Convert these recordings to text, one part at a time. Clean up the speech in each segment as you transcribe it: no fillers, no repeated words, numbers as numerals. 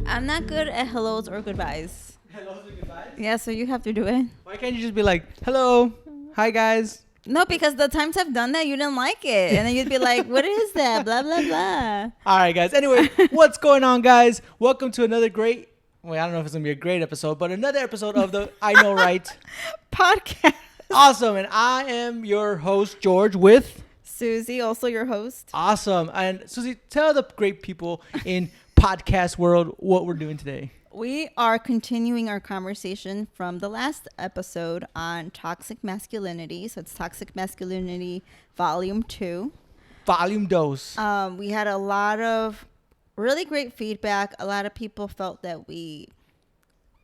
I'm not good at hellos or goodbyes. Hellos or goodbyes? Yeah, so you have to do it. Why can't you just be like, hello, hi guys? No, because the times I've done that, you didn't like it. And then you'd be like, what is that? Blah, blah, blah. All right, guys. Anyway, what's going on, guys? Welcome to another great, well, I don't know if it's going to be a great episode, but another episode of the I Know Right Podcast. Awesome. And I am your host, George, with Susie, also your host. Awesome. And Susie, tell the great people in podcast world what we're doing today. We are continuing our conversation from the last episode on toxic masculinity. So it's Toxic Masculinity Volume 2. Volume dose. We had a lot of really great feedback. A lot of people felt that we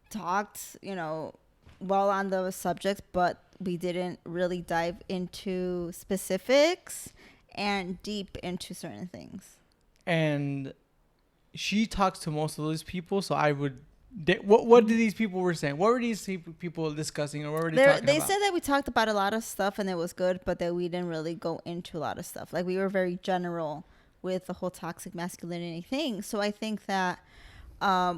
talked, well on the subject, but we didn't really dive into specifics and deep into certain things. And she talks to most of those people, so I would. What did these people were saying? What were these people discussing, or what were they talking about? They said that we talked about a lot of stuff and it was good, but that we didn't really go into a lot of stuff. Like we were very general with the whole toxic masculinity thing. So I think that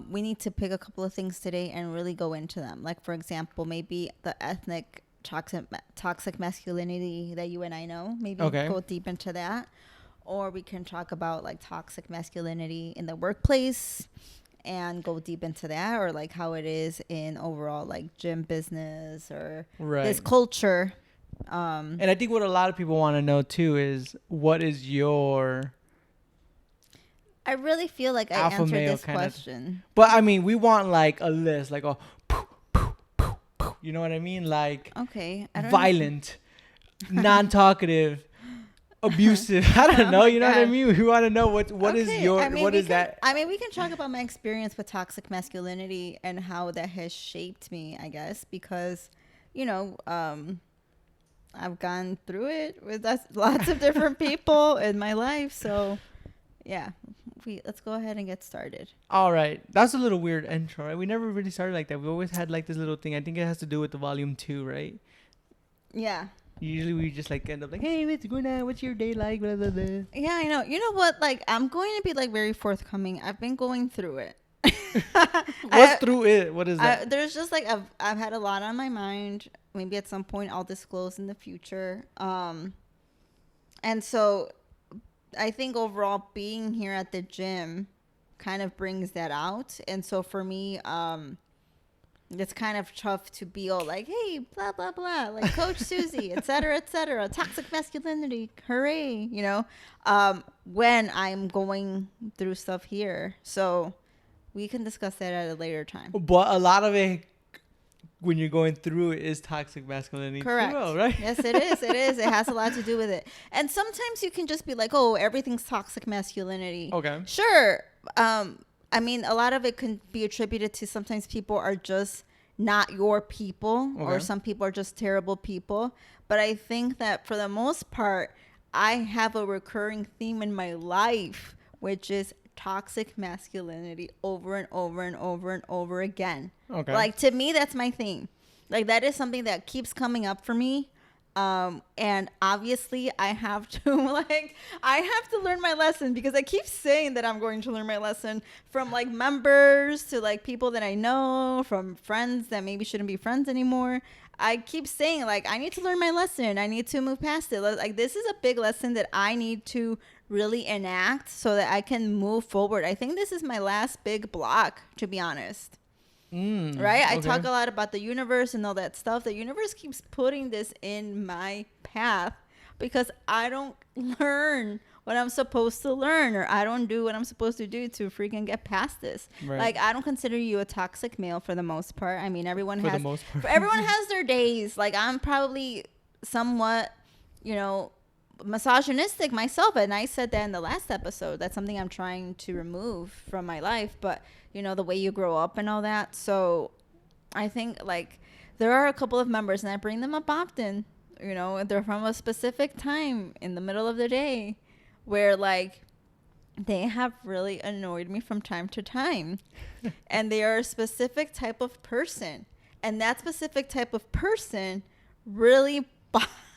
we need to pick a couple of things today and really go into them. Like for example, maybe the ethnic toxic masculinity that you and I know. Maybe go deep into that. Or we can talk about like toxic masculinity in the workplace and go deep into that, or like how it is in overall like gym business or this culture. And I think what a lot of people want to know too is what is your... I really feel like I answered this question. But I mean, we want like a list, like a... You know what I mean? Like violent, non-talkative, abusive. I don't know. You know what I mean? We want to know what is your, what is that? I mean, we can talk about my experience with toxic masculinity and how that has shaped me, I guess, because, I've gone through it with lots of different people in my life. So, yeah, let's go ahead and get started. All right. That's a little weird intro, right? We never really started like that. We always had like this little thing. I think it has to do with the volume 2, right? Yeah. Usually we just like end up like, hey, what's going on? What's your day like? Blah, blah, blah. Yeah, I know. You know what? Like, I'm going to be like very forthcoming. I've been going through it. What's through it? What is that? There's just like I've had a lot on my mind. Maybe at some point I'll disclose in the future. And so I think overall being here at the gym kind of brings that out. And so for me, it's kind of tough to be all like, hey, blah, blah, blah, like Coach Susie, et cetera, toxic masculinity, hooray, when I'm going through stuff here. So we can discuss that at a later time. But a lot of it, when you're going through it, is toxic masculinity. Correct. Well, right? Yes, it is. It is. It has a lot to do with it. And sometimes you can just be like, oh, everything's toxic masculinity. Okay. Sure. I mean, a lot of it can be attributed to sometimes people are just not your people, or some people are just terrible people. But I think that for the most part, I have a recurring theme in my life, which is toxic masculinity over and over and over and over again. Okay. Like, to me, that's my theme. Like, that is something that keeps coming up for me. And obviously I have to learn my lesson, because I keep saying that I'm going to learn my lesson from like members to like people that I know, from friends that maybe shouldn't be friends anymore. I keep saying like, I need to learn my lesson. I need to move past it. Like, this is a big lesson that I need to really enact so that I can move forward. I think this is my last big block, to be honest. Right? I talk a lot about the universe and all that stuff. The universe keeps putting this in my path because I don't learn what I'm supposed to learn, or I don't do what I'm supposed to do to freaking get past this. Right. Like, I don't consider you a toxic male for the most part. I mean, everyone has their days. Like, I'm probably somewhat, misogynistic myself, and I said that in the last episode. That's something I'm trying to remove from my life, but the way you grow up and all that. So I think like there are a couple of members, and I bring them up often, they're from a specific time in the middle of the day where like they have really annoyed me from time to time. And they are a specific type of person, and that specific type of person really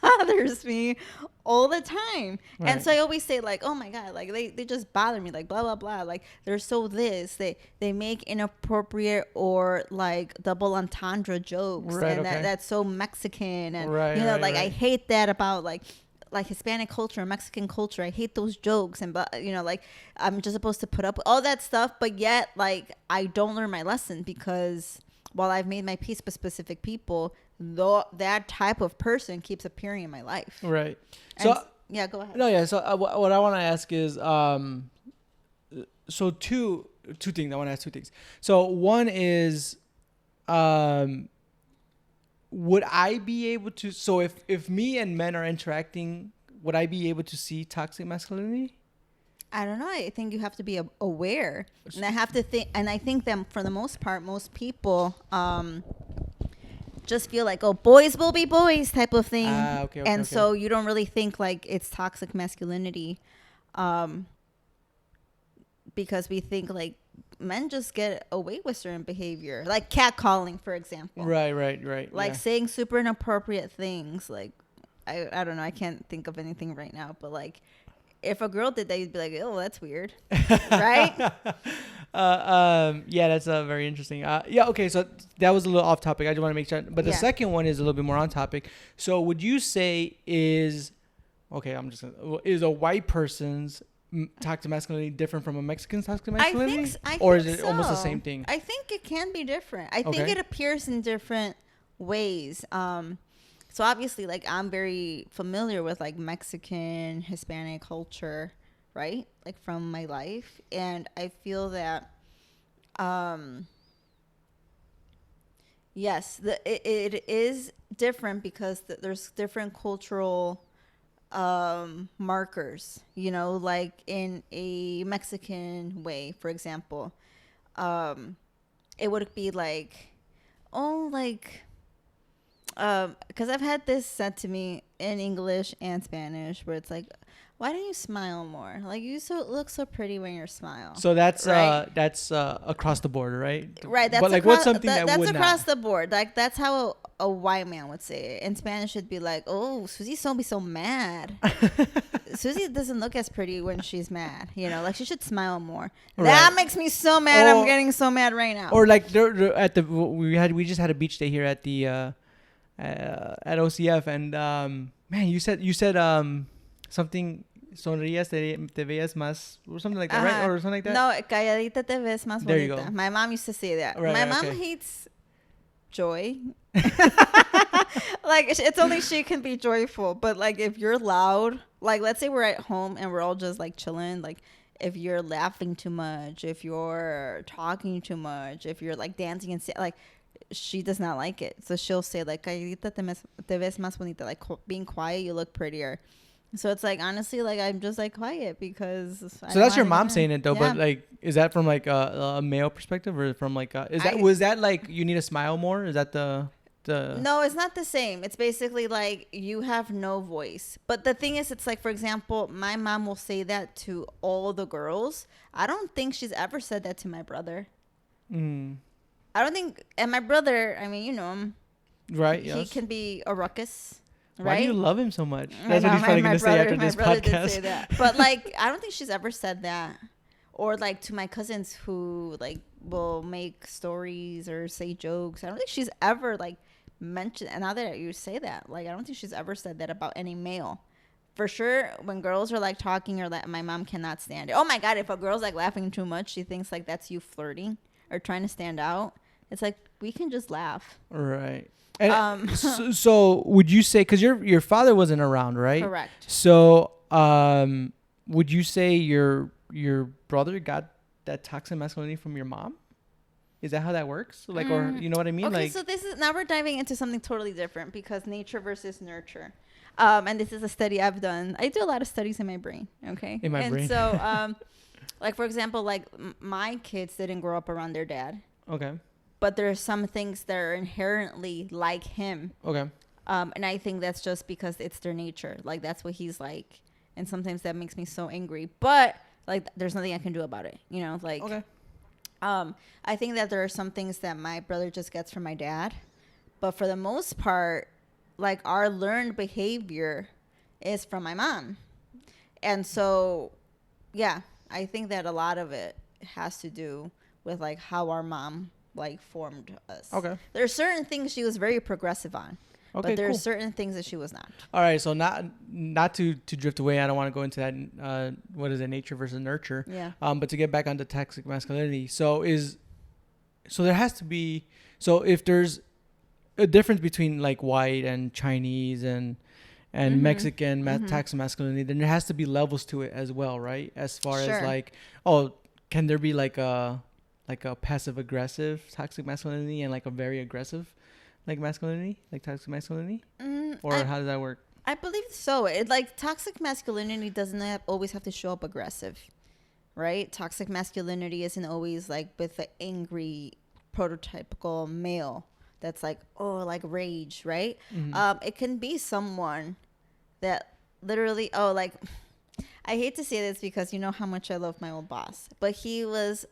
bothers me all the time. Right. And so I always say like, oh my God, like they just bother me, like blah, blah, blah. Like they're so this, they make inappropriate or like double entendre jokes. Right, and okay. that's so Mexican. And, Right, you know, right, like right. I hate that about like Hispanic culture, Mexican culture. I hate those jokes. And, but, you know, like I'm just supposed to put up with all that stuff. But yet, like, I don't learn my lesson because while I've made my peace with specific people, though that type of person keeps appearing in my life. Right. And So yeah, go ahead. no, yeah. So what I want to ask is, so two things. I want to ask two things. So one is, would I be able to? So if me and men are interacting, would I be able to see toxic masculinity? I don't know. I think you have to be aware, and I have to think. And I think that for the most part, most people just feel like, oh, boys will be boys type of thing. Okay, and okay. So you don't really think like it's toxic masculinity, because we think like men just get away with certain behavior, like catcalling, for example. Right. Like saying super inappropriate things. Like I don't know. I can't think of anything right now, but like if a girl did that, you'd be like, oh, that's weird, right? Yeah, that's very interesting. Yeah, okay, so that was a little off topic. I just want to make sure. But the second one is a little bit more on topic. So would you say is a white person's toxic masculinity different from a Mexican's toxic masculinity? I or think is it so. almost the same thing? I think it can be different. I think it appears in different ways. So obviously, like I'm very familiar with like Mexican, Hispanic culture, right? Like from my life, and I feel that, yes, it is different because there's different cultural markers. You know, like in a Mexican way, for example, it would be like, oh, like. Because I've had this said to me in English and Spanish, where it's like, why don't you smile more? Like you look so pretty when you smile. So that's right? Across the board, right? Right. That's but like what's something that would across not? the board. Like that's how a white man would say it. In Spanish, it'd be like, oh, Susie's so mad. Susie doesn't look as pretty when she's mad. You know, like she should smile more. Right. That makes me so mad. I'm getting so mad right now. Or like we just had a beach day here at the. At OCF, and man, you said something, sonrías te veías más, or something like that, right? Or something like that. No, calladita te ves más bonita. There you go. My mom used to say that. Right, my mom hates joy. Like it's only she can be joyful, but like if you're loud, like let's say we're at home and we're all just like chilling, like if you're laughing too much, if you're talking too much, if you're like dancing and like. She does not like it, so she'll say like "Calladita te ves más bonita," like being quiet, you look prettier. So it's like honestly, like I'm just like quiet because. So that's your mom saying it though, but like, is that from like a male perspective or from like was that like you need to smile more? Is that the? No, it's not the same. It's basically like you have no voice. But the thing is, it's like, for example, my mom will say that to all the girls. I don't think she's ever said that to my brother. I don't think, and my brother, I mean, you know him. Right, He can be a ruckus, right? Why do you love him so much? That's what he's probably going to say after this podcast. My brother did say that. But, like, I don't think she's ever said that. Or, like, to my cousins who, like, will make stories or say jokes. I don't think she's ever, like, mentioned, and now that you say that, like, I don't think she's ever said that about any male. For sure, when girls are, like, talking or that, my mom cannot stand it. Oh, my God, if a girl's, like, laughing too much, she thinks, like, that's you flirting or trying to stand out. It's like we can just laugh. Right. And so would you say, because your father wasn't around, right? Correct. So would you say your brother got that toxic masculinity from your mom? Is that how that works? Like, or you know what I mean? Okay, like, so now we're diving into something totally different because nature versus nurture. And this is a study I've done. I do a lot of studies in my brain. Okay. In my brain. And so, like for example, like my kids didn't grow up around their dad. Okay. But there are some things that are inherently like him. Okay. And I think that's just because it's their nature. Like, that's what he's like. And sometimes that makes me so angry. But, like, there's nothing I can do about it. You know, like. Okay. I think that there are some things that my brother just gets from my dad. But for the most part, like our learned behavior is from my mom. And so, yeah, I think that a lot of it has to do with like how our mom like formed us. Okay. There are certain things she was very progressive on. Okay, but there cool. are certain things that she was not. All right, so not to drift away. I don't want to go into that. What is it, nature versus nurture? Yeah. But to get back onto toxic masculinity, so there has to be. So if there's a difference between like white and Chinese and Mexican toxic masculinity, then there has to be levels to it as well, right? As far as like, can there be like a passive aggressive toxic masculinity and like a very aggressive like masculinity, like toxic masculinity, or how does that work? I believe so. It like toxic masculinity doesn't always have to show up aggressive, right? Toxic masculinity isn't always like with the angry prototypical male that's like like rage, right? It can be someone that literally like I hate to say this because you know how much I love my old boss, but he was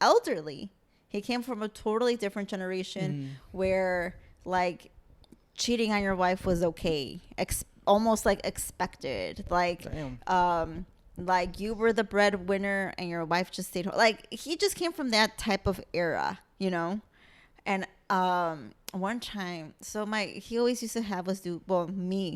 elderly. He came from a totally different generation where like cheating on your wife was okay, almost like expected. Like, like you were the breadwinner and your wife just stayed home. Like he just came from that type of era, you know. And one time, so he always used to have us do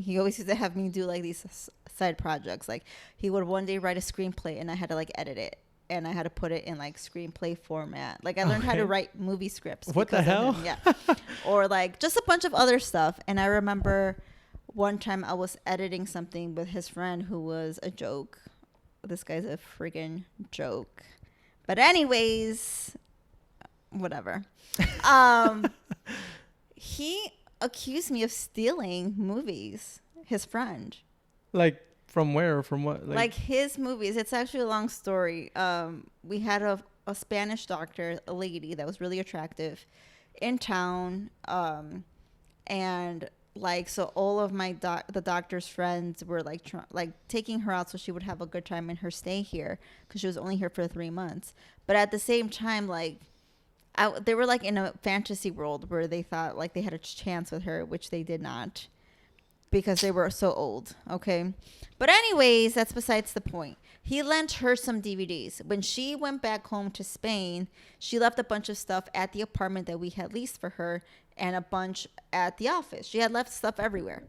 he always used to have me do like these side projects. Like he would one day write a screenplay and I had to like edit it. And I had to put it in like screenplay format. Like I learned how to write movie scripts. What the hell? Yeah. Or like just a bunch of other stuff. And I remember one time I was editing something with his friend who was a joke. This guy's a friggin' joke. But anyways, whatever. He accused me of stealing movies. His friend. Like from where or from what? Like his movies. It's actually a long story. We had a Spanish doctor, a lady that was really attractive in town. And like, so all of my the doctor's friends were like taking her out so she would have a good time in her stay here because she was only here for 3 months. But at the same time, like they were like in a fantasy world where they thought like they had a chance with her, which they did not. Because they were so old, okay? But anyways, that's besides the point. He lent her some DVDs. When she went back home to Spain, she left a bunch of stuff at the apartment that we had leased for her and a bunch at the office. She had left stuff everywhere.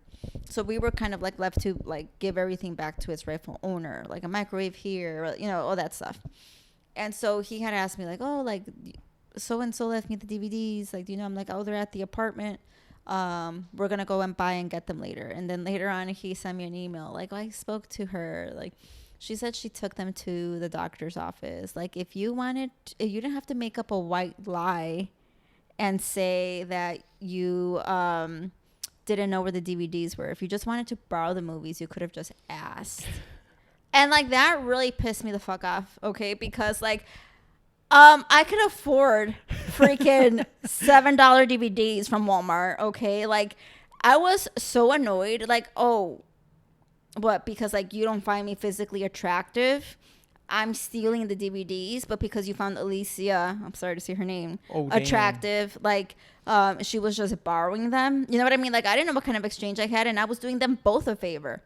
So we were kind of like left to like give everything back to its rightful owner, like a microwave here, you know, all that stuff. And so he had asked me like, oh, like so-and-so left me the DVDs. Like, do you know? I'm like, oh, they're at the apartment. We're gonna go and buy and get them later. And then later on he sent me an email like, I spoke to her, like she said she took them to the doctor's office. Like if you didn't have to make up a white lie and say that you didn't know where the DVDs were. If you just wanted to borrow the movies, you could have just asked. And like that really pissed me the fuck off, okay? Because like I could afford freaking $7 DVDs from Walmart, okay? Like, I was so annoyed. Like, oh, what? Because, like, you don't find me physically attractive? I'm stealing the DVDs, but because you found Alicia, I'm sorry to say her name, attractive, like, she was just borrowing them. You know what I mean? Like, I didn't know what kind of exchange I had, and I was doing them both a favor.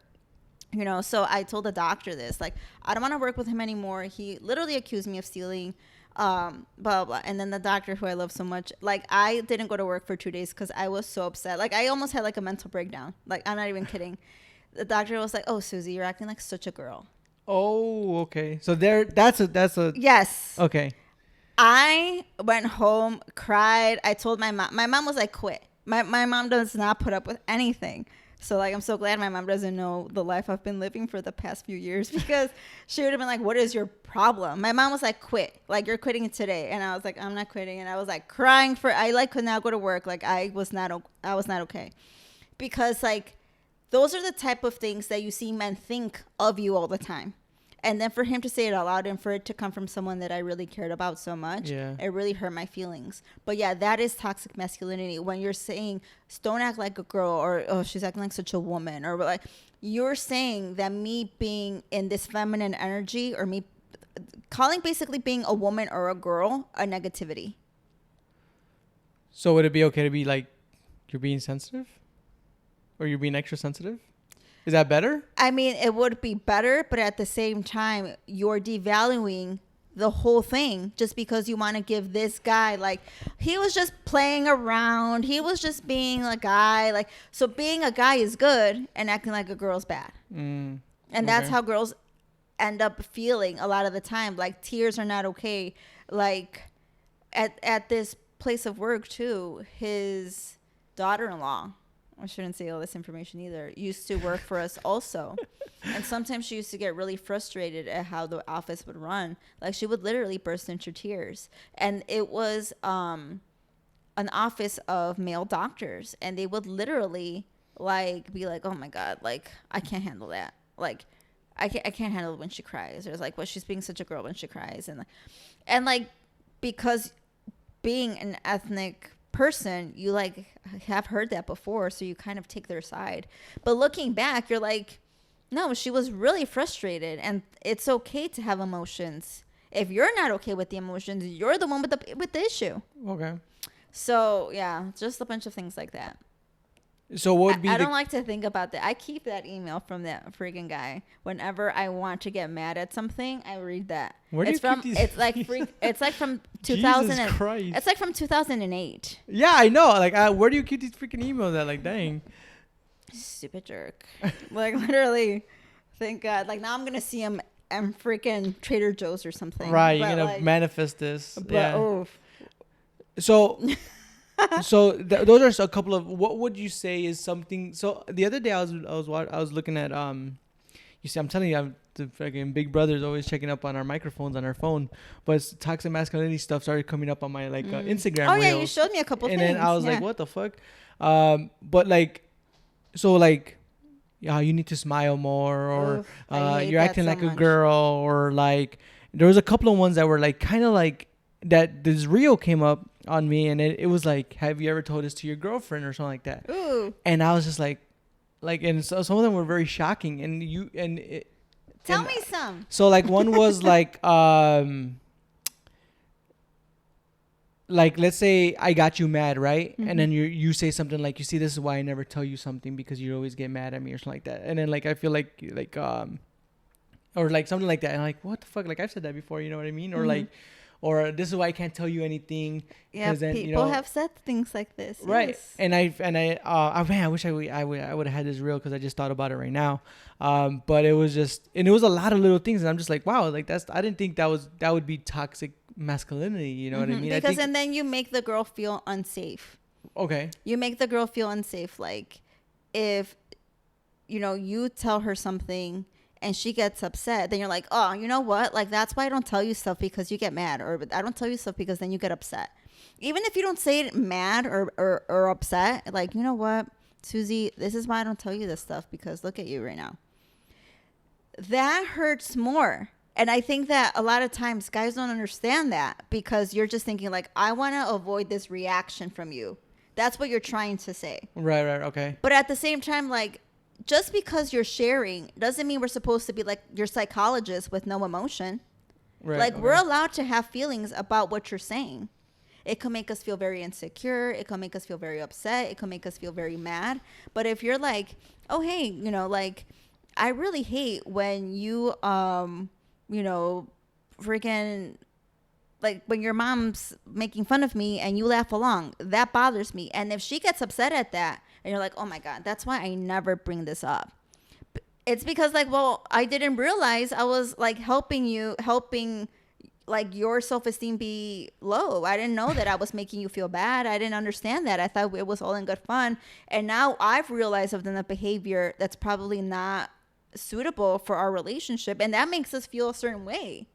You know, so I told the doctor this. Like, I don't want to work with him anymore. He literally accused me of stealing blah blah. And then the doctor, who I love so much, like I didn't go to work for 2 days because I was so upset. Like I almost had like a mental breakdown. Like I'm not even kidding. The doctor was like, oh, Susie, you're acting like such a girl. Oh, okay. So that's a yes. Okay. I went home, cried. I told my mom. My mom was like, quit. My mom does not put up with anything. So, like, I'm so glad my mom doesn't know the life I've been living for the past few years, because she would have been like, what is your problem? My mom was like, quit. Like, you're quitting today. And I was like, I'm not quitting. And I was like crying I like could not go to work. Like, I was not okay. Because, like, those are the type of things that you see men think of you all the time. And then for him to say it out loud and for it to come from someone that I really cared about so much, it really hurt my feelings. But yeah, that is toxic masculinity. When you're saying, don't act like a girl, or, oh, she's acting like such a woman, or like, you're saying that me being in this feminine energy, or me calling basically being a woman or a girl a negativity. So would it be okay to be like, you're being sensitive? Or you're being extra sensitive? Is that better? I mean, it would be better, but at the same time, you're devaluing the whole thing just because you want to give this guy, like, he was just playing around. He was just being a guy. Like, so being a guy is good and acting like a girl's bad. And that's how girls end up feeling a lot of the time. Like, tears are not okay. Like, at this place of work, too, his daughter-in-law, I shouldn't say all this information either, used to work for us also. And sometimes she used to get really frustrated at how the office would run. Like, she would literally burst into tears. And it was an office of male doctors. And they would literally, like, be like, oh, my God, like, I can't handle that. Like, I can't handle it when she cries. Or it's like, well, she's being such a girl when she cries. And like, because being an ethnic person, you like have heard that before, so you kind of take their side. But looking back, you're like, no, she was really frustrated, and it's okay to have emotions. If you're not okay with the emotions, you're the one with the issue. Okay. So yeah, just a bunch of things like that. So what would be? I don't like to think about that. I keep that email from that freaking guy whenever I want to get mad at something. I read that. Where do it's you from. keep these? It's like from 2000. Jesus Christ. It's like from 2008. Yeah, I know. Like, where do you keep these freaking emails at? Like, dang. Stupid jerk. Like, literally. Thank God. Like, now I'm gonna see him at freaking Trader Joe's or something. Right. You're gonna like, manifest this. But, yeah. Oh. So. So those are a couple of, what would you say is something? So the other day I was looking at you see, I'm telling you, the fucking Big Brother's always checking up on our microphones on our phone, but toxic masculinity stuff started coming up on my like Instagram. Oh reels. yeah, you showed me a couple and things. And then I was like, what the fuck? But like, so like, yeah, you need to smile more, or you're acting like a girl, or like there was a couple of ones that were like kind of like that. This reel came up on me, and it was like, have you ever told this to your girlfriend or something like that? Ooh. And I was just like, and so some of them were very shocking. Tell me some. So like one was like like let's say I got you mad, right? Mm-hmm. And then you say something like, you see, this is why I never tell you something, because you always get mad at me or something like that. And then like I feel like or like something like that, and I'm like, what the fuck? Like, I've said that before, you know what I mean? Or like, or this is why I can't tell you anything. Yeah, then, people have said things like this. Right. Yes. And I wish I would have had this reel, because I just thought about it right now. But it was a lot of little things, and I'm just like, wow, like I didn't think that would be toxic masculinity. You know what I mean? Because and then you make the girl feel unsafe. Okay. You make the girl feel unsafe. Like, if, you tell her something and she gets upset, then you're like, oh, you know what? Like, that's why I don't tell you stuff, because you get mad, or I don't tell you stuff because then you get upset. Even if you don't say it mad or upset, like, you know what, Susie, this is why I don't tell you this stuff, because look at you right now. That hurts more. And I think that a lot of times guys don't understand that, because you're just thinking like, I want to avoid this reaction from you. That's what you're trying to say. Right, okay. But at the same time, like, just because you're sharing doesn't mean we're supposed to be like your psychologist with no emotion. Right, like, okay. We're allowed to have feelings about what you're saying. It can make us feel very insecure. It can make us feel very upset. It can make us feel very mad. But if you're like, oh, hey, like, I really hate when you, freaking, like, when your mom's making fun of me and you laugh along, that bothers me. And if she gets upset at that, and you're like, oh my God, that's why I never bring this up. It's because, like, well, I didn't realize I was like helping like your self-esteem be low. I didn't know that I was making you feel bad. I didn't understand that. I thought it was all in good fun. And now I've realized I've done a behavior that's probably not suitable for our relationship. And that makes us feel a certain way,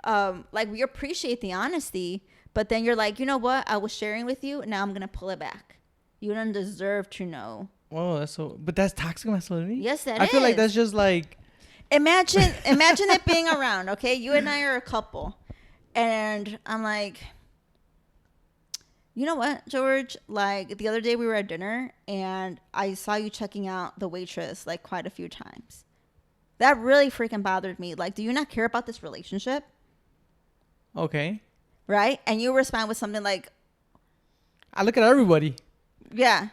like, we appreciate the honesty, but then you're like, you know what? I was sharing with you. Now I'm going to pull it back. You don't deserve to know. Oh, but that's toxic masculinity? Yes, that is. I feel like that's just like... Imagine it being around, okay? You and I are a couple. And I'm like, you know what, George? Like, the other day we were at dinner, and I saw you checking out the waitress, like, quite a few times. That really freaking bothered me. Like, do you not care about this relationship? Okay. Right? And you respond with something like... I look at everybody. Yeah.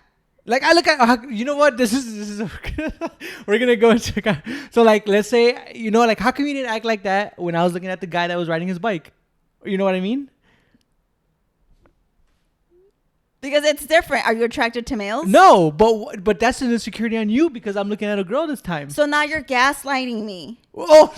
Like I look at, you know what? This is we're gonna go into so like let's say like how come you didn't act like that when I was looking at the guy that was riding his bike? You know what I mean? Because it's different. Are you attracted to males? No, but that's an insecurity on you because I'm looking at a girl this time. So now you're gaslighting me. Oh.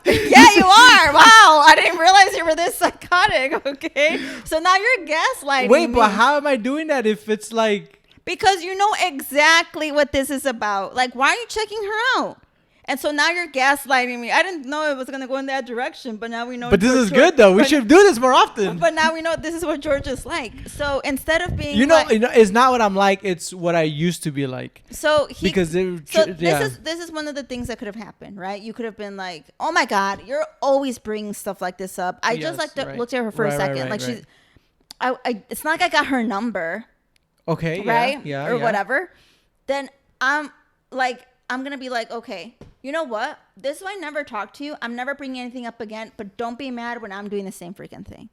Yeah, you are. Wow, I didn't realize you were this psychotic. Okay, so now you're gaslighting. Wait, me. but how am I doing that if it's like? Because you know exactly what this is about. Like, why are you checking her out? And so now you're gaslighting me. I didn't know it was going to go in that direction, but now we know. But this is good, though. We should do this more often. But now we know this is what George is like. So instead of being it's not what I'm like. It's what I used to be like. So this is one of the things that could have happened, right? You could have been like, oh, my God, you're always bringing stuff like this up. I just looked at her for a second. It's not like I got her number. Okay. Right? Yeah. Or whatever. Then I'm going to be like, okay, you know what? This is why I never talk to you. I'm never bringing anything up again, but don't be mad when I'm doing the same freaking thing.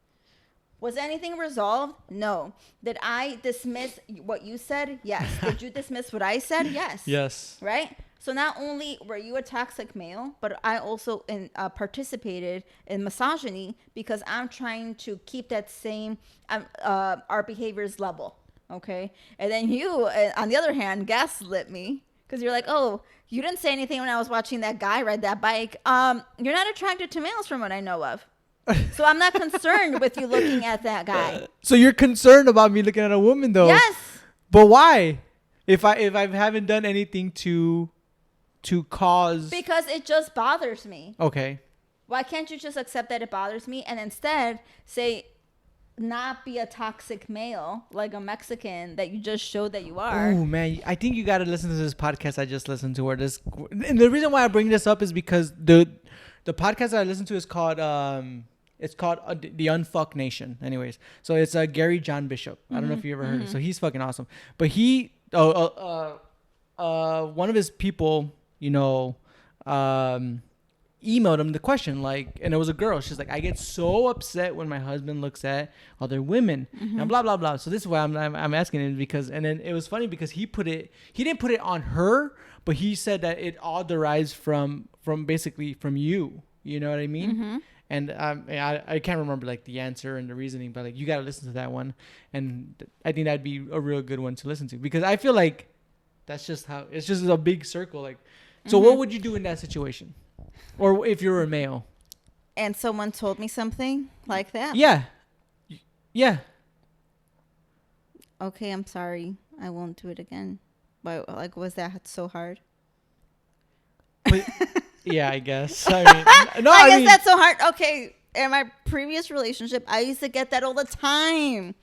Was anything resolved? No. Did I dismiss what you said? Yes. Did you dismiss what I said? Yes. Yes. Right? So not only were you a toxic male, but I also participated in misogyny because I'm trying to keep that same, our behaviors level. Okay? And then you, on the other hand, gaslit me. Because you're like, oh, you didn't say anything when I was watching that guy ride that bike. You're not attracted to males from what I know of. So I'm not concerned with you looking at that guy. So you're concerned about me looking at a woman, though? Yes. But why? If I haven't done anything to cause... Because it just bothers me. Okay. Why can't you just accept that it bothers me and instead say... not be a toxic male like a Mexican that you just showed that you are. Oh man, I think you got to listen to this podcast I just listened to. And the reason why I bring this up is because the podcast that I listened to is called The Unfuck Nation. Anyways, so it's Gary John Bishop. I don't know if you ever heard of him. So he's fucking awesome. But he one of his people, emailed him the question, and it was a girl. She's like, I get so upset when my husband looks at other women and blah blah blah. So this is why I'm asking it, because, and then it was funny because he didn't put it on her, but he said that it all derives from basically from you. You know what I mean? And I can't remember the answer and the reasoning, but you got to listen to that one, and I think that'd be a real good one to listen to, because I feel like that's just how it's just a big circle. So what would you do in that situation? Or if you're a male and someone told me something like that? Yeah. Okay, I'm sorry. I won't do it again. But was that so hard? But, yeah, I guess. I mean, I guess that's so hard. Okay, in my previous relationship, I used to get that all the time.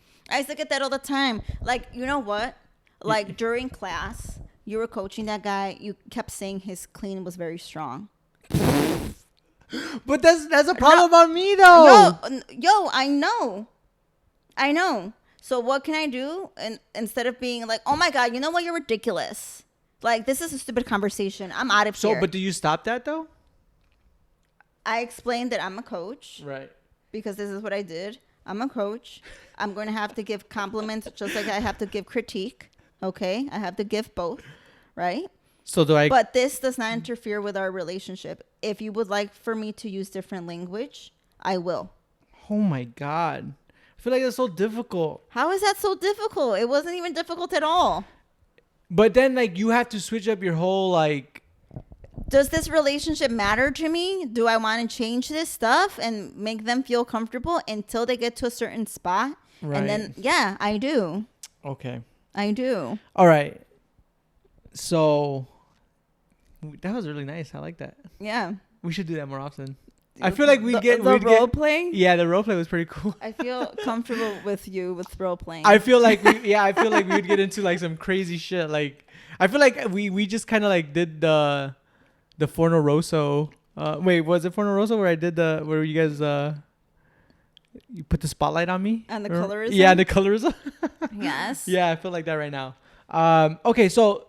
You know what? During class, you were coaching that guy. You kept saying his clean was very strong. But that's a problem on me, though. No, I know. So what can I do? And instead of being like, oh my God, you know what? You're ridiculous. This is a stupid conversation. I'm out of here. So, but do you stop that though? I explained that I'm a coach. Right. Because this is what I did. I'm a coach. I'm going to have to give compliments just like I have to give critique. Okay. I have to give both. Right. But this does not interfere with our relationship. If you would like for me to use different language, I will. Oh my God. I feel like that's so difficult. How is that so difficult? It wasn't even difficult at all. But then you have to switch up your whole Does this relationship matter to me? Do I want to change this stuff and make them feel comfortable until they get to a certain spot? Right. And then, yeah, I do. Okay. I do. All right. So... that was really nice. I like that. Yeah. We should do that more often. I feel like we'd get role playing. Yeah, the role play was pretty cool. I feel comfortable with role playing. I feel like we'd get into some crazy shit. I feel like we just kind of did the Forno Rosso. Wait, was it Forno Rosso where where you guys you put the spotlight on me? And the colorism. Yeah, the colorism. Yes. Yeah, I feel like that right now. Okay, so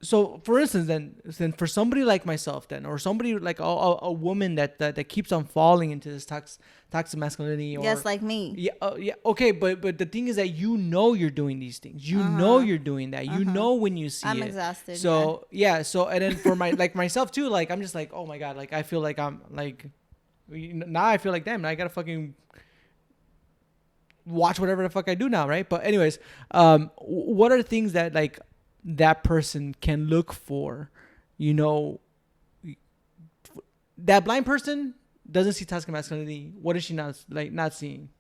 so for instance, then for somebody like myself, then, or somebody like a woman that keeps on falling into this toxic masculinity, or yes, like me. Yeah, okay, but the thing is that you're doing these things. You're doing that. You know when you see I'm it. exhausted. So so and then for my like myself too, like I'm just like, oh my god, like I feel like I'm like, now I feel like, damn, I gotta fucking watch whatever the fuck I do now, right? But anyways, what are the things that like that person can look for? That blind person doesn't see toxic masculinity. What is she not seeing?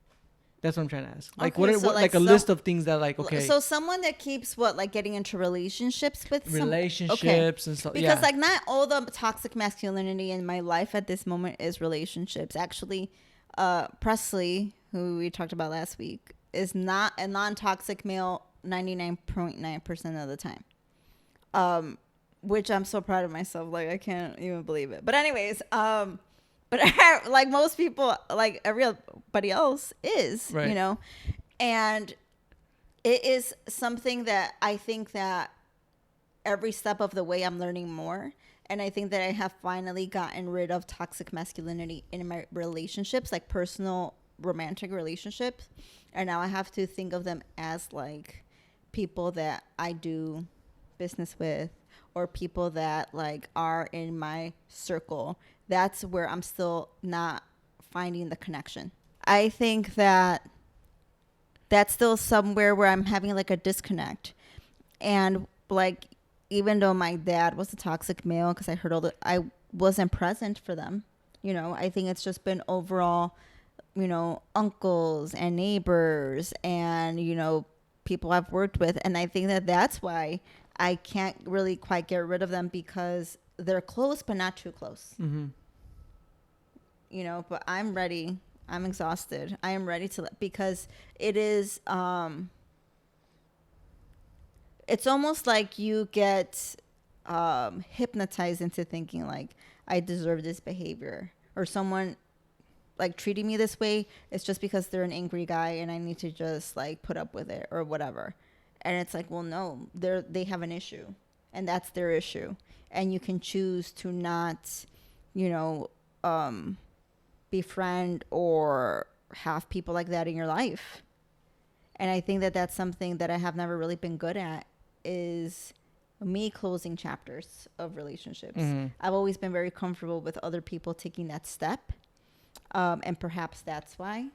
That's what I'm trying to ask. Like, okay, what like a list of things that like, okay. So someone that keeps like getting into relationships with relationships and stuff. Because like not all the toxic masculinity in my life at this moment is relationships. Actually, Presley, who we talked about last week, is not a non-toxic male 99.9% of the time. Which I'm so proud of myself. Like I can't even believe it. But anyways, but like most people, like everybody else is, right. And it is something that I think that every step of the way I'm learning more. And I think that I have finally gotten rid of toxic masculinity in my relationships, like personal romantic relationships. And now I have to think of them as like people that I do business with, or people that like are in my circle. That's where I'm still not finding the connection. I think that that's still somewhere where I'm having like a disconnect. And like, even though my dad was a toxic male, because I heard I wasn't present for them. I think it's just been overall, uncles and neighbors and, people I've worked with. And I think that that's why I can't really quite get rid of them, because they're close, but not too close. Mm-hmm. But I'm ready. I'm exhausted. I am ready to, because it is, it's almost like you get hypnotized into thinking like I deserve this behavior, or someone like treating me this way. It's just because they're an angry guy and I need to just like put up with it or whatever. And it's like, well, no, they have an issue, and that's their issue. And you can choose to not, befriend or have people like that in your life. And I think that that's something that I have never really been good at, is me closing chapters of relationships. Mm-hmm. I've always been very comfortable with other people taking that step. And perhaps that's why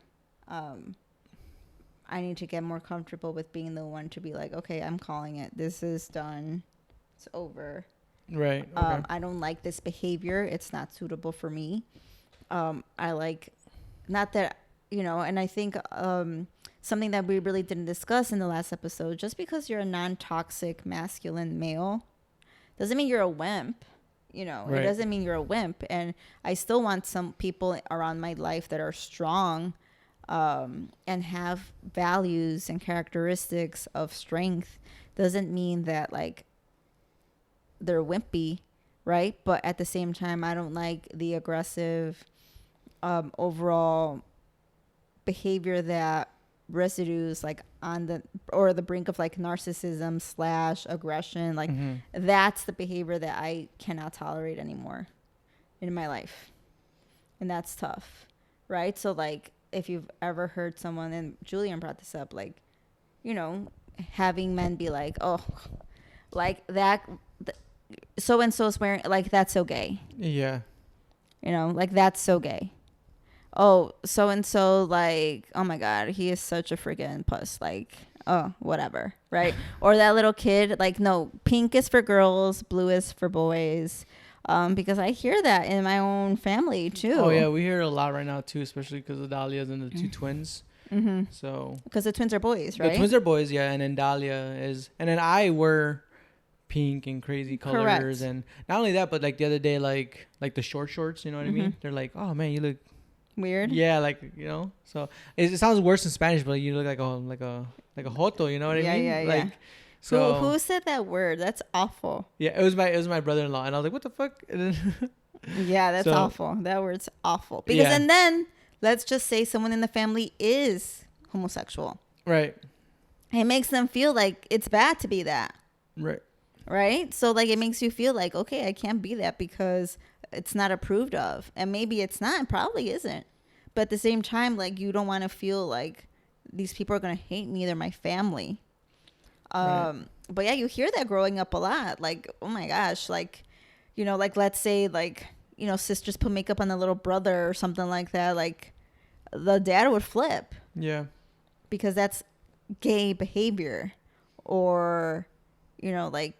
I need to get more comfortable with being the one to be like, okay, I'm calling it. This is done. It's over. Right. Okay. I don't like this behavior. It's not suitable for me. I like, not that, and I think something that we really didn't discuss in the last episode, just because you're a non-toxic masculine male doesn't mean you're a wimp. Right. It doesn't mean you're a wimp. And I still want some people around my life that are strong and have values and characteristics of strength. Doesn't mean that like they're wimpy, right? But at the same time, I don't like the aggressive overall behavior that residues like on the brink of like narcissism / aggression. Like mm-hmm. That's the behavior that I cannot tolerate anymore in my life. And that's tough, right? So like, if you've ever heard someone, and Julian brought this up, like, having men be like, oh, like that, so-and-so's wearing, like, that's so gay. Yeah. Like, that's so gay. Oh, so-and-so, like, oh my God, he is such a freaking puss. Like, oh, whatever, right? Or that little kid, like, no, pink is for girls, blue is for boys. Because I hear that in my own family too. Oh yeah, we hear it a lot right now too, especially because of Dahlia's and the two twins. Mm-hmm. So because the twins are boys, right? The twins are boys, yeah, and then Dahlia is, and then I wear pink and crazy colors. Correct. And not only that, but like the other day, like the short shorts, you know what mm-hmm. I mean? They're like, oh man, you look weird. Yeah, like so it sounds worse in Spanish, but you look like a joto, you know what I mean? Yeah, like, yeah. So who said that word? That's awful. Yeah, it was my brother-in-law, and I was like, "What the fuck?" Yeah, that's awful. That word's awful. Because and then let's just say someone in the family is homosexual. Right. It makes them feel like it's bad to be that. Right. Right? So like it makes you feel like, okay, I can't be that because it's not approved of. And maybe it's not, and probably isn't. But at the same time, like you don't want to feel like these people are going to hate me. They're my family. Right. But yeah, you hear that growing up a lot. Like, oh my gosh, like, you know, like let's say like, you know, sisters put makeup on the little brother or something like that. Like the dad would flip. Yeah. Because that's gay behavior. Or, you know, like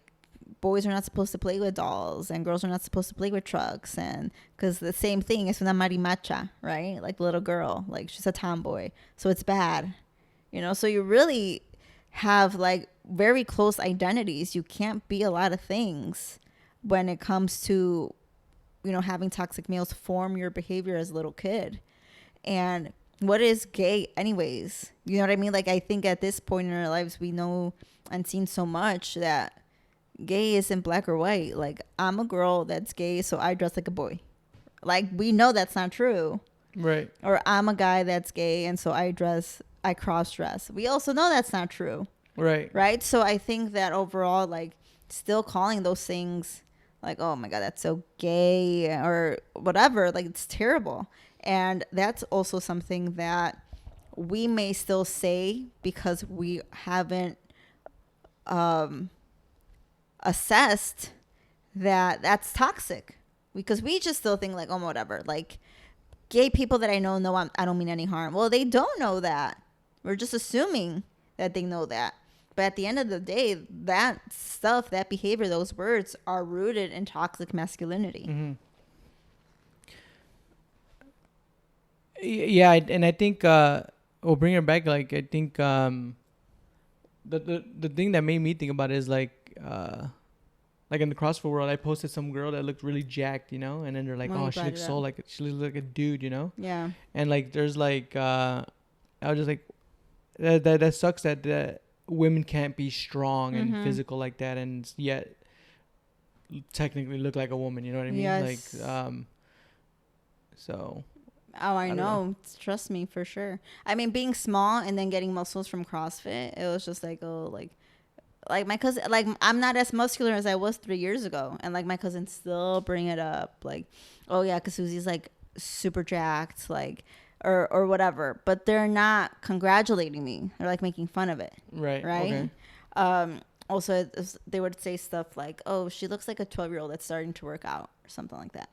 boys are not supposed to play with dolls and girls are not supposed to play with trucks. And because the same thing is una marimacha, right? Like little girl, like she's a tomboy. So it's bad, you know? So you really have like very close identities. You can't be a lot of things when it comes to, you know, having toxic males form your behavior as a little kid. And what is gay anyways? You know what I mean? Like I think at this point in our lives, we know and seen so much that gay isn't black or white. Like I'm a girl that's gay, so I dress like a boy. Like we know that's not true. Right. Or I'm a guy that's gay, and so I cross dress. We also know that's not true. Right. Right. So I think that overall, like still calling those things like, oh my God, that's so gay or whatever, like it's terrible. And that's also something that we may still say because we haven't assessed that that's toxic, because we just still think like, oh, whatever, like gay people that I know I don't mean any harm. Well, they don't know that. We're just assuming that they know that. But at the end of the day, that stuff, that behavior, those words are rooted in toxic masculinity. Mm-hmm. Yeah, and I think we'll bring her back. Like I think the thing that made me think about it is like in the CrossFit world, I posted some girl that looked really jacked, you know, and then they're like, oh, she looks so like she looks like a dude, you know. Yeah. And like there's like I was just like that sucks that women can't be strong and physical like that, and yet technically look like a woman. You know what I mean? Yes. Like so. Oh, I know. Trust me, for sure. I mean, being small and then getting muscles from CrossFit, it was just like, oh, like my cousin, like I'm not as muscular as I was 3 years ago, and like my cousins still bring it up, like, oh yeah, because Susie's like super jacked, like, or whatever, but they're not congratulating me. They're like making fun of it. Right. Right. Okay. Also, they would say stuff like, oh, she looks like a 12-year-old that's starting to work out or something like that.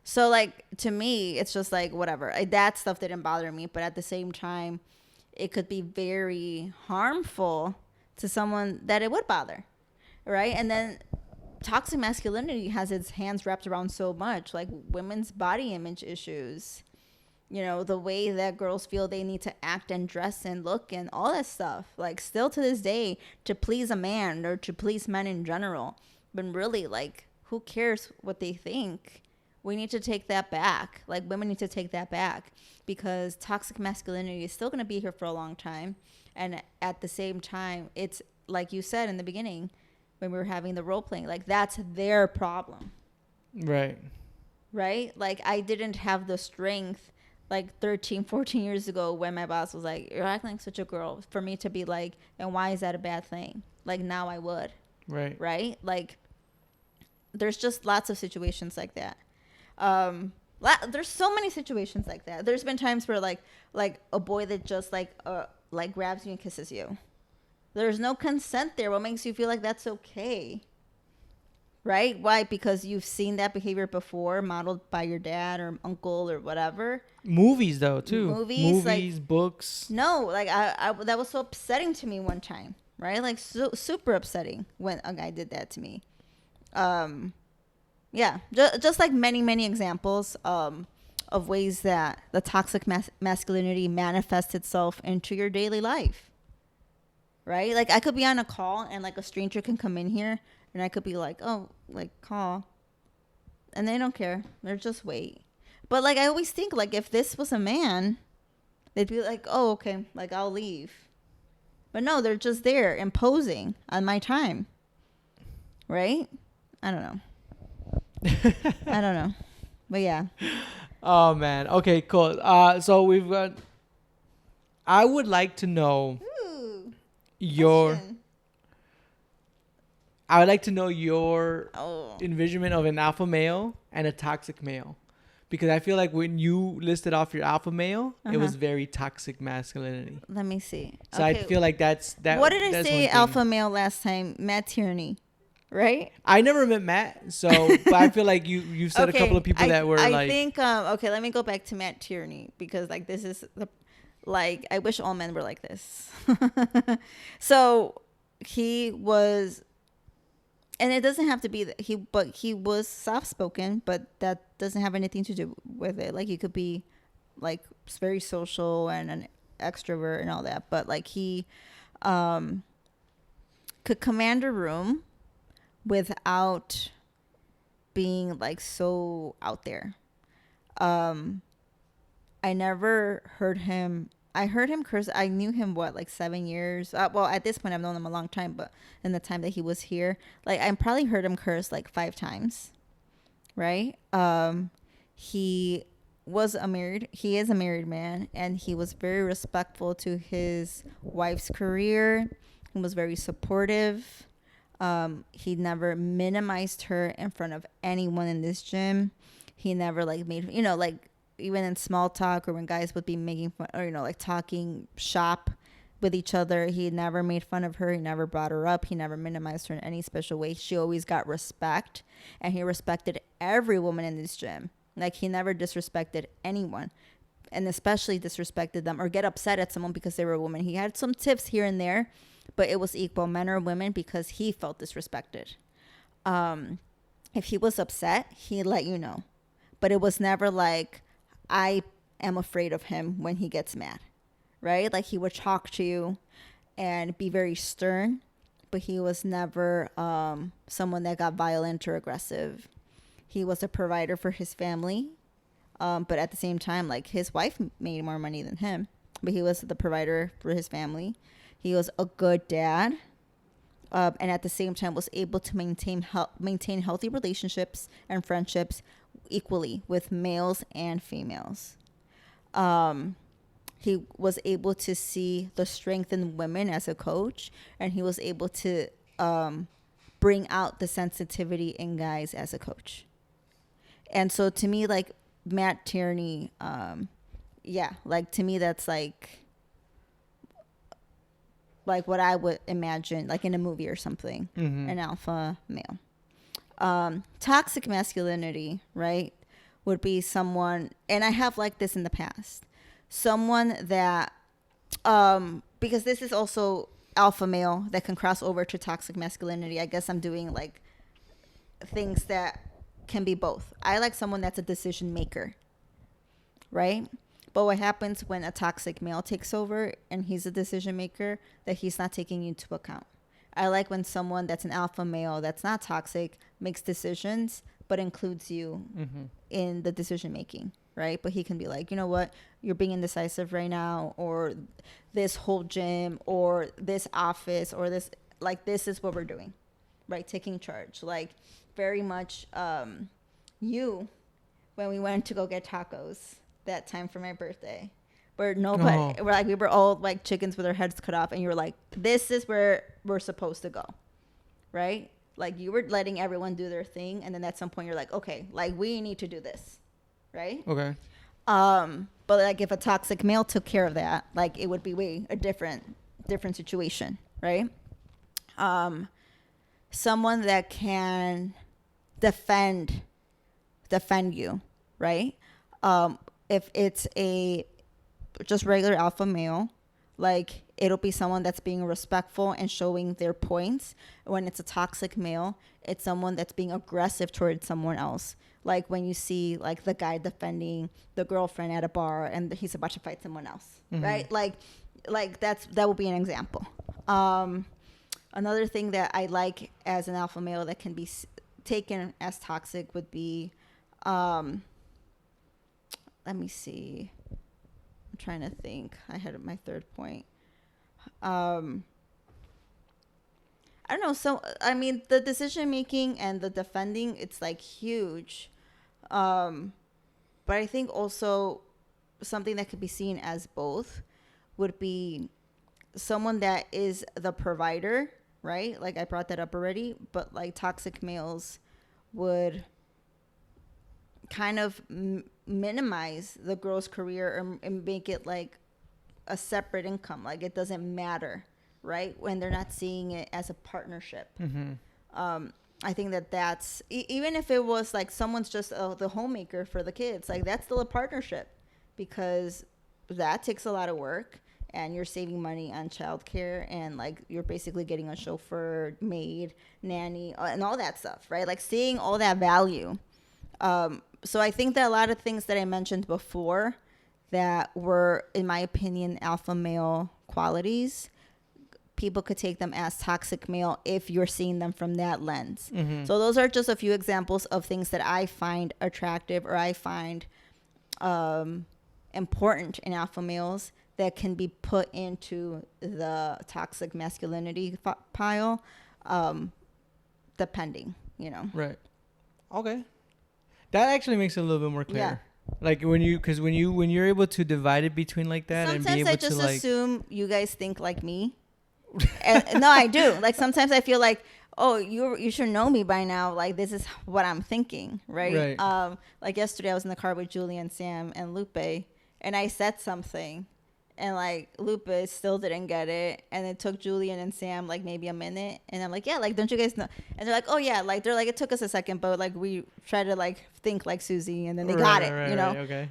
So, like, to me, it's just like, whatever. That stuff didn't bother me. But at the same time, it could be very harmful to someone that it would bother. Right? And then toxic masculinity has its hands wrapped around so much. Like, women's body image issues. You know, the way that girls feel they need to act and dress and look and all that stuff. Like, still to this day, to please a man or to please men in general. But really, like, who cares what they think? We need to take that back. Like, women need to take that back, because toxic masculinity is still going to be here for a long time. And at the same time, it's like you said in the beginning when we were having the role playing, like, that's their problem. Right. Right? Like, I didn't have the strength like 13, 14 years ago when my boss was like, you're acting like such a girl, for me to be like, and why is that a bad thing? Like, now I would. Right. Right? Like, there's just lots of situations like that. There's so many situations like that. There's been times where like a boy that just like grabs you and kisses you. There's no consent there. What makes you feel like that's okay? Right? Why? Because you've seen that behavior before, modeled by your dad or uncle or whatever. Movies though too. Movies, like, books. No, like I that was so upsetting to me one time. Right? Like super upsetting when a guy did that to me. Yeah, just like many examples of ways that the toxic masculinity manifests itself into your daily life. Right? Like, I could be on a call and like a stranger can come in here and I could be like, oh, like, call. And they don't care. They're just wait. But like, I always think like if this was a man, they'd be like, oh, okay, like I'll leave. But no, they're just there imposing on my time. Right? I don't know. I don't know, but yeah. Oh man. Okay, cool. So we've got. I would like to know your. I would like to know your envisionment of an alpha male and a toxic male. Because I feel like when you listed off your alpha male, it was very toxic masculinity. Let me see. So I feel like that's that. What did I say alpha male last time? Matt Tierney, right? I never met Matt, so but I feel like you said a couple of people that were I think okay, let me go back to Matt Tierney because like this is the I wish all men were like this. So he was, and it doesn't have to be that he was soft spoken, but that doesn't have anything to do with it. Like, he could be like very social and an extrovert and all that, but like he could command a room without being like so out there. I never heard him. I heard him curse. I knew him, like 7 years? Well, at this point, I've known him a long time, but in the time that he was here, like, I probably heard him curse like 5 times, right? He is a married man, and he was very respectful to his wife's career. He was very supportive. He never minimized her in front of anyone in this gym. He never like made, like, even in small talk or when guys would be making fun or, like talking shop with each other, he never made fun of her. He never brought her up. He never minimized her in any special way. She always got respect, and he respected every woman in this gym. Like, he never disrespected anyone, and especially disrespected them or get upset at someone because they were a woman. He had some tips here and there, but it was equal, men or women, because he felt disrespected. If he was upset, he'd let you know, but it was never like, I am afraid of him when he gets mad, right? Like, he would talk to you and be very stern, but he was never someone that got violent or aggressive. He was a provider for his family, but at the same time, like, his wife made more money than him, but he was the provider for his family. He was a good dad, and at the same time was able to maintain healthy relationships and friendships equally with males and females. He was able to see the strength in women as a coach, and he was able to bring out the sensitivity in guys as a coach. And so to me, like, Matt Tierney, like, to me, that's like what I would imagine, like in a movie or something, an alpha male. Toxic masculinity, right, would be someone, and I have like this in the past, someone that, because this is also alpha male that can cross over to toxic masculinity. I guess I'm doing like things that can be both. I like someone that's a decision maker, right? But what happens when a toxic male takes over and he's a decision maker, that he's not taking you into account. I like when someone that's an alpha male that's not toxic makes decisions but includes you in the decision making, right? But he can be like, you know what, you're being indecisive right now, or this whole gym or this office or this, like, this is what we're doing, right? Taking charge. Like, very much you, when we went to go get tacos that time for my birthday, where nobody, we're like, we were all like chickens with our heads cut off, and you were like, this is where we're supposed to go, right? Like, you were letting everyone do their thing, and then at some point you're like, okay, like, we need to do this, right? Okay. But like, if a toxic male took care of that, like, it would be a different situation, right? Someone that can defend you, right? If it's a just regular alpha male, like, it'll be someone that's being respectful and showing their points. When it's a toxic male, it's someone that's being aggressive towards someone else. Like, when you see like the guy defending the girlfriend at a bar and he's about to fight someone else, right? Like that will be an example. Another thing that I like as an alpha male that can be taken as toxic would be, let me see. I'm trying to think. I had my third point. I don't know. So, I mean, the decision making and the defending, it's like huge. But I think also something that could be seen as both would be someone that is the provider, right? Like I brought that up already, but like toxic males would kind of minimize the girl's career and make it like a separate income. Like it doesn't matter, right? When they're not seeing it as a partnership. I think that's even if it was like someone's just the homemaker for the kids, like that's still a partnership, because that takes a lot of work and you're saving money on childcare, and like you're basically getting a chauffeur, maid, nanny, and all that stuff, right? Like seeing all that value. So I think that a lot of things that I mentioned before that were, in my opinion, alpha male qualities, people could take them as toxic male if you're seeing them from that lens. So those are just a few examples of things that I find attractive or I find important in alpha males that can be put into the toxic masculinity pile, depending, Right. Okay. That actually makes it a little bit more clear. Yeah. Like when you're able to divide it between like that, sometimes and be able I just to like assume you guys think like me. And, no, I do. Like sometimes I feel like, oh, you should know me by now. Like this is what I'm thinking, right? Like yesterday I was in the car with Julie and Sam and Lupe, and I said something, and like Lupe still didn't get it, and it took Julian and Sam like maybe a minute, and I'm like, yeah, like don't you guys know? And they're like, oh yeah, like they're like, it took us a second, but like we tried to like think like Susie, and then they got it, Right, okay.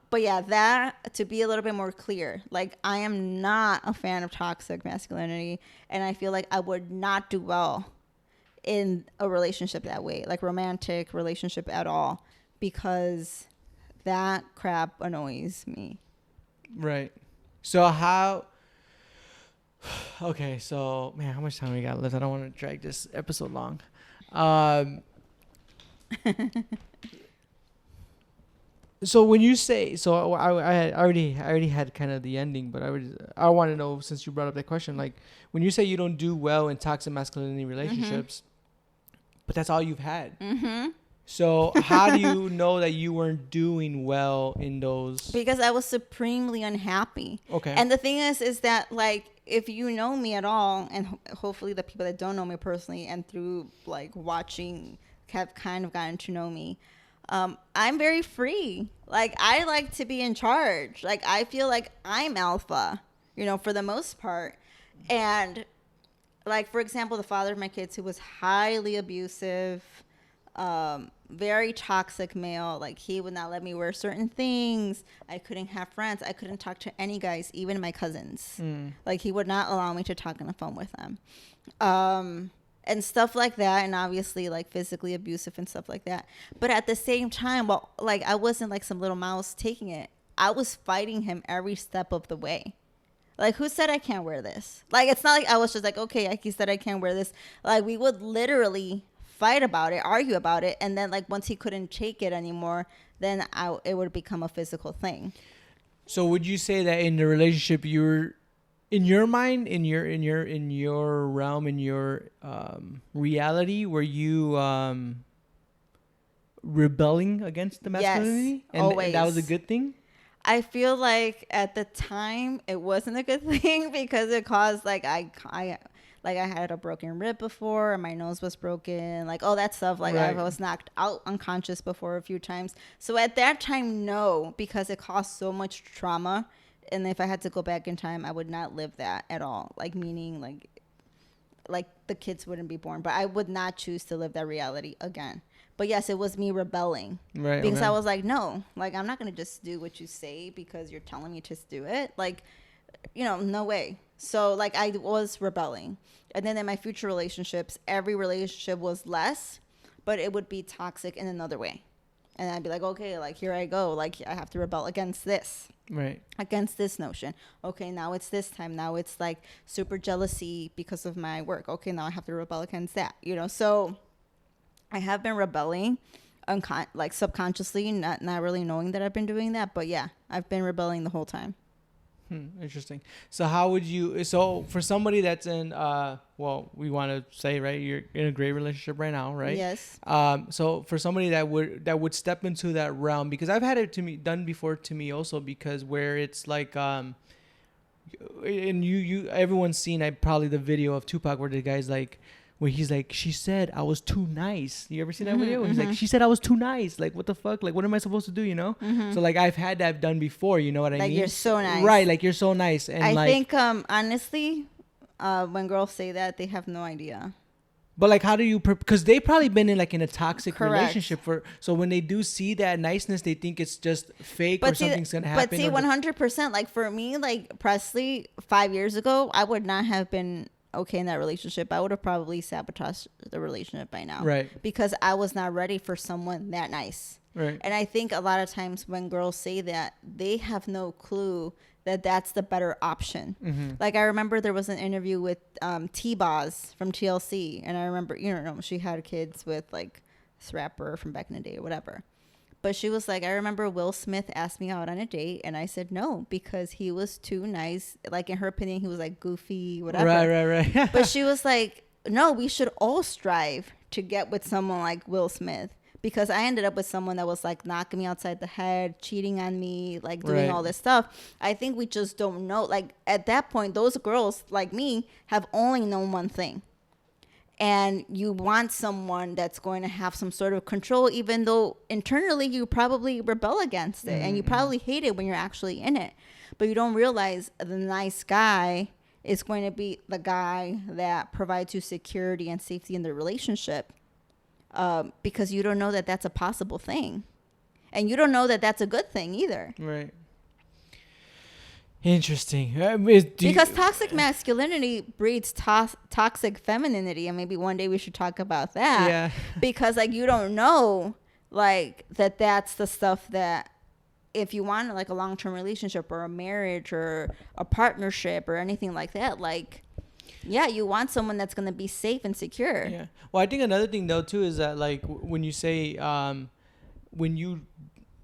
But yeah, that, to be a little bit more clear, like I am not a fan of toxic masculinity, and I feel like I would not do well in a relationship that way, like romantic relationship at all, because that crap annoys me. Right. So how? Okay, so man, how much time we got left? I don't want to drag this episode long. So when you say, so I already had kind of the ending, but I want to know, since you brought up that question, like when you say you don't do well in toxic masculinity relationships, but that's all you've had. So how do you know that you weren't doing well in those? Because I was supremely unhappy. Okay. And the thing is that like, if you know me at all, and hopefully the people that don't know me personally and through like watching have kind of gotten to know me, I'm very free. Like I like to be in charge. Like I feel like I'm alpha, for the most part. And like, for example, the father of my kids, who was highly abusive, very toxic male, like he would not let me wear certain things. I couldn't have friends. I couldn't talk to any guys, even my cousins. Like he would not allow me to talk on the phone with them. And stuff like that, and obviously like physically abusive and stuff like that. But at the same time, well, like I wasn't like some little mouse taking it. I was fighting him every step of the way. Like, who said I can't wear this? Like, it's not like I was just like, okay, he said I can't wear this. Like, we would literally fight about it, argue about it, and then like once he couldn't take it anymore, then it would become a physical thing. So would you say that in the relationship, you're, in your mind, in your realm, in your reality, were you rebelling against the masculinity? Yes, always. And that was a good thing? I feel like at the time it wasn't a good thing, because it caused like I had a broken rib before, and my nose was broken, like all that stuff. Like right. I was knocked out unconscious before a few times. So at that time, no, because it caused so much trauma. And if I had to go back in time, I would not live that at all. Like meaning like the kids wouldn't be born, but I would not choose to live that reality again. But yes, it was me rebelling. Right. Because I was like, no, like I'm not going to just do what you say because you're telling me to do it. Like, no way. So like I was rebelling. And then in my future relationships, every relationship was less, but it would be toxic in another way. And I'd be like, okay, like here I go. Like I have to rebel against this. Right. Against this notion. Okay, now it's this time. Now it's like super jealousy because of my work. Okay, now I have to rebel against that. So I have been rebelling like subconsciously, not really knowing that I've been doing that. But yeah, I've been rebelling the whole time. Interesting. So how would you, so for somebody that's in, we want to say, right, you're in a great relationship right now, right? Yes. So for somebody that would step into that realm, because I've had it done before to me also, because where it's like, and everyone's seen probably the video of Tupac where the guy's like, where he's like, she said I was too nice. You ever seen that video? He's like, she said I was too nice. Like, what the fuck? Like, what am I supposed to do? You know? So like, I've had that done before. You know what I mean? Like, you're so nice. Right. Like, you're so nice. And I think honestly, when girls say that, they have no idea. But like, how do you? Because they've probably been in a toxic relationship so when they do see that niceness, they think it's just fake or something's gonna happen. But see, 100%. Like for me, like Presley, 5 years ago, I would not have been okay in that relationship. I would have probably sabotaged the relationship by now. Right. Because I was not ready for someone that nice. Right. And I think a lot of times when girls say that, they have no clue that that's the better option. Like I remember there was an interview with T-Boz from TLC, and I remember, she had kids with like this rapper from back in the day or whatever. But she was like, I remember Will Smith asked me out on a date, and I said no because he was too nice. Like in her opinion, he was like goofy, whatever. Right. But she was like, no, we should all strive to get with someone like Will Smith. Because I ended up with someone that was like knocking me outside the head, cheating on me, like doing all this stuff. I think we just don't know. Like at that point, those girls like me have only known one thing. And you want someone that's going to have some sort of control, even though internally you probably rebel against it. And you probably hate it when you're actually in it. But you don't realize the nice guy is going to be the guy that provides you security and safety in the relationship. Because you don't know that that's a possible thing. And you don't know that that's a good thing either. Right. Interesting. Because toxic masculinity breeds toxic femininity. And maybe one day we should talk about that. Yeah. Because like you don't know like that's the stuff that if you want like a long-term relationship or a marriage or a partnership or anything like that, like... Yeah, you want someone that's going to be safe and secure. Yeah. Well, I think another thing, though, too, is that, like, when you say, when you,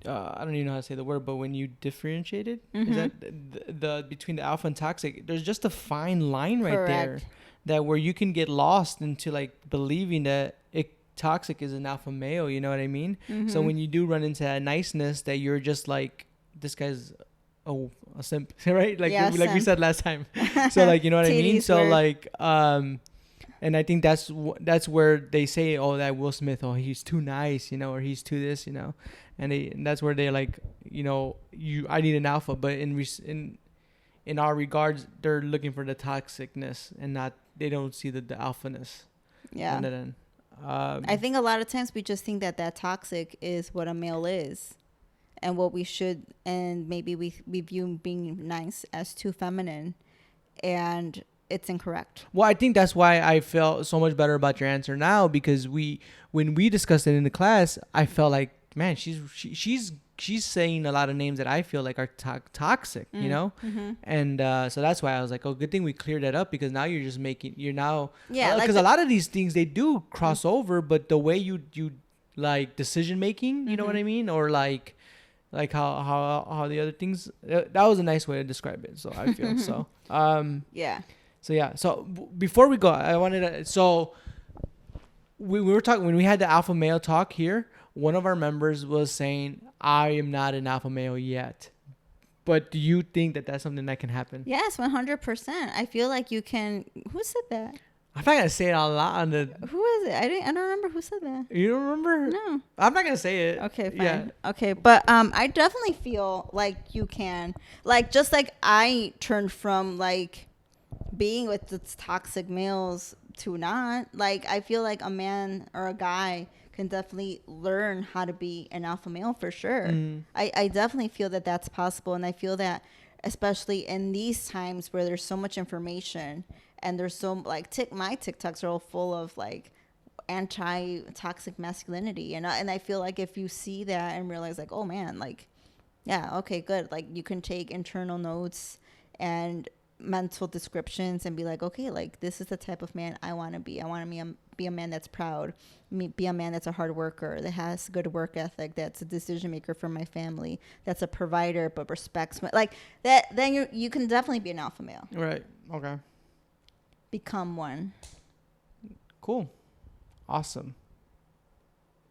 I don't even know how to say the word, but when you differentiated, is that the between the alpha and toxic, there's just a fine line right there that where you can get lost into, like, believing that toxic is an alpha male, you know what I mean? So when you do run into that niceness that you're just like, this guy's... a simp, right? Like we said last time. So like, you know what I mean? So like, and I think that's where they say, oh, that Will Smith, oh, he's too nice, or he's too this, and that's where they're like, I need an alpha, but in our regards, they're looking for the toxicness and they don't see the alphaness. Yeah. I think a lot of times we just think that toxic is what a male is. And what we should, and maybe we view being nice as too feminine, and it's incorrect. Well, I think that's why I felt so much better about your answer now, because when we discussed it in the class, I felt like, man, she's saying a lot of names that I feel like are toxic, and so that's why I was like, oh, good thing we cleared that up, because now because a lot of these things they do cross over, but the way you like decision making, you know what I mean, or like how the other things, that was a nice way to describe it. So I feel so. Yeah. So yeah. So before we go, I wanted to. So we were talking when we had the alpha male talk here. One of our members was saying, "I am not an alpha male yet." But do you think that that's something that can happen? Yes, 100%. I feel like you can. Who said that? I'm not gonna say it a lot on the. Who is it? I don't remember who said that. You don't remember? No. I'm not gonna say it. Okay, fine. Yeah. Okay, but I definitely feel like you can, like, just like I turned from like being with the toxic males to not. Like, I feel like a man or a guy can definitely learn how to be an alpha male for sure. I definitely feel that that's possible, and I feel that especially in these times where there's so much information. And there's so like my TikToks are all full of like anti-toxic masculinity, and I feel like if you see that and realize like, oh man, like, yeah, okay, good, like you can take internal notes and mental descriptions and be like, okay, like this is the type of man I want to be. I want to be a man that's proud, be a man that's a hard worker, that has good work ethic, that's a decision maker for my family, that's a provider but respects like that. Then you can definitely be an alpha male. Right. Okay. Become one. Cool. Awesome.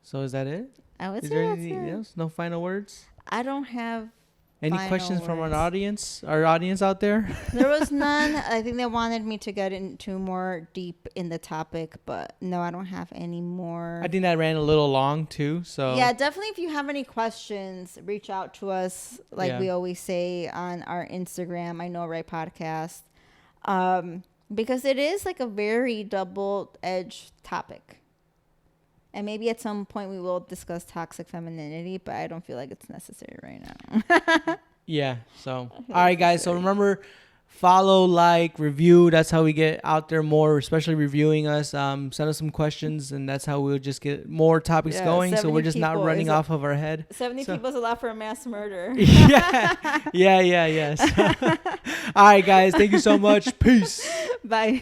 So is that it? I would is say there that's anything it. else? No final words? I don't have Any questions from our audience out there? There was none. I think they wanted me to get into more deep in the topic, but no, I don't have any more. I think that ran a little long too. So yeah, definitely. If you have any questions, reach out to us. Like we always say on our Instagram, I Know Right Podcast, because it is like a very double-edged topic. And maybe at some point we will discuss toxic femininity, but I don't feel like it's necessary right now. Yeah. So, all right, guys. So remember, follow, like, review. That's how we get out there more, especially reviewing us. Send us some questions, and that's how we'll just get more topics going. So we're just not running off of our head. 70 people is a lot for a mass murder. Yeah. So, all right, guys. Thank you so much. Peace. Bye.